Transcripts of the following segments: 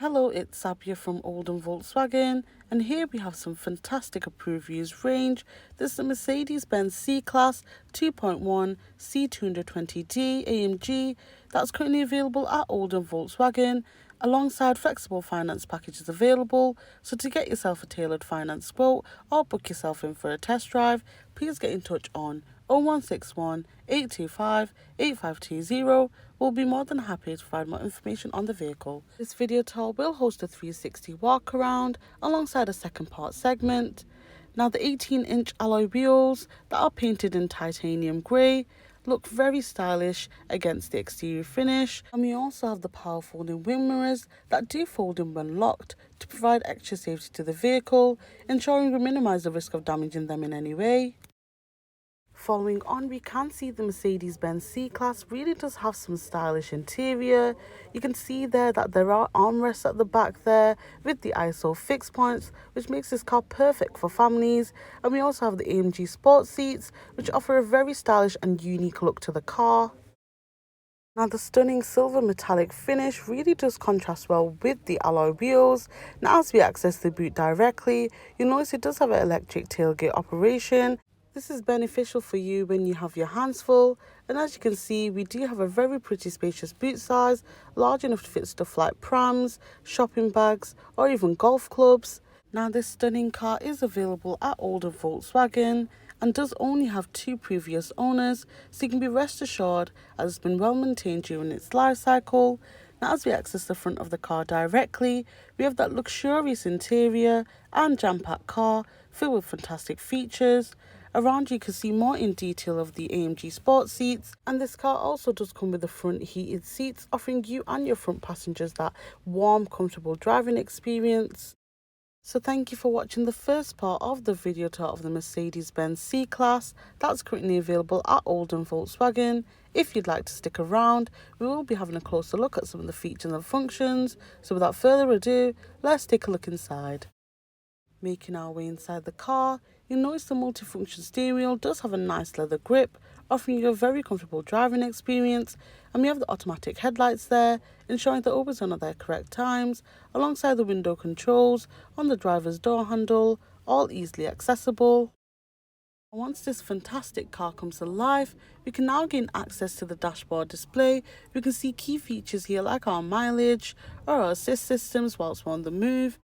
Hello, it's Sabia from Oldham Volkswagen, and here we have some fantastic approved used range. This is the Mercedes-Benz C-Class 2.1 C220d AMG that's currently available at Oldham Volkswagen, alongside flexible finance packages available. So to get yourself a tailored finance quote or book yourself in for a test drive, please get in touch on 0161 825 8520. We'll be more than happy to provide more information on the vehicle. This video tour will host a 360 walk around alongside a second part segment. Now the 18-inch alloy wheels that are painted in titanium grey look very stylish against the exterior finish, and we also have the power folding wing mirrors that do fold in when locked to provide extra safety to the vehicle, ensuring we minimise the risk of damaging them in any way. Following on, we can see the Mercedes-Benz C-Class really does have some stylish interior. You can see there that there are armrests at the back there with the ISO fixed points, which makes this car perfect for families. And we also have the AMG sports seats, which offer a very stylish and unique look to the car. Now the stunning silver metallic finish really does contrast well with the alloy wheels. Now as we access the boot directly, you'll notice it does have an electric tailgate operation. This is beneficial for you when you have your hands full, and as you can see, we do have a very pretty spacious boot size, large enough to fit stuff like prams, shopping bags, or even golf clubs. Now this stunning car is available at Oldham Volkswagen and does only have 2 previous owners, so you can be rest assured as it's been well maintained during its life cycle. Now as we access the front of the car directly, we have that luxurious interior and jam-packed car filled with fantastic features. Around you can see more in detail of the AMG sports seats, and this car also does come with the front heated seats, offering you and your front passengers that warm, comfortable driving experience. So thank you for watching the first part of the video tour of the Mercedes-Benz C-Class that's currently available at Oldham Volkswagen. If you'd like to stick around, we will be having a closer look at some of the features and functions. So without further ado, let's take a look inside. Making our way inside the car, you'll notice the multifunction steering wheel does have a nice leather grip, offering you a very comfortable driving experience, and we have the automatic headlights there, ensuring they're always on at their correct times, alongside the window controls on the driver's door handle, all easily accessible. Once this fantastic car comes to life, we can now gain access to the dashboard display. We can see key features here like our mileage or our assist systems whilst we're on the move.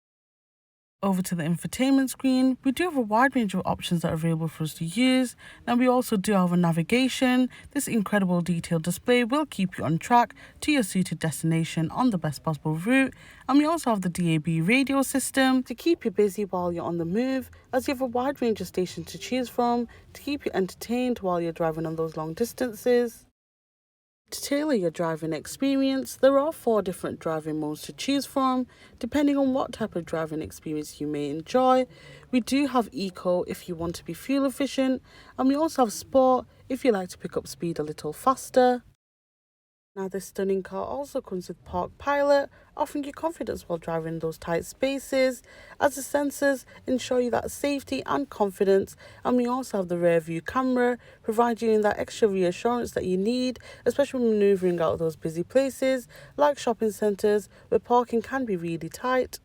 Over to the infotainment screen, we do have a wide range of options that are available for us to use. Now we also do have a navigation. This incredible detailed display will keep you on track to your suited destination on the best possible route. And we also have the DAB radio system to keep you busy while you're on the move, as you have a wide range of stations to choose from to keep you entertained while you're driving on those long distances. To tailor your driving experience, there are 4 different driving modes to choose from, depending on what type of driving experience you may enjoy. We do have Eco if you want to be fuel efficient, and we also have Sport if you like to pick up speed a little faster. Now this stunning car also comes with Park Pilot, offering you confidence while driving in those tight spaces, as the sensors ensure you that safety and confidence, and we also have the rear view camera, providing you that extra reassurance that you need, especially when manoeuvring out of those busy places like shopping centres where parking can be really tight.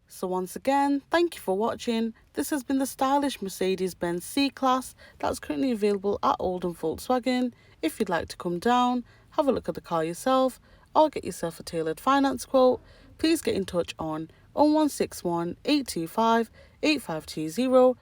So once again, thank you for watching. This has been the stylish Mercedes-Benz C-Class that's currently available at Oldham Volkswagen. If you'd like to come down, have a look at the car yourself, or get yourself a tailored finance quote, please get in touch on 0161 825 8520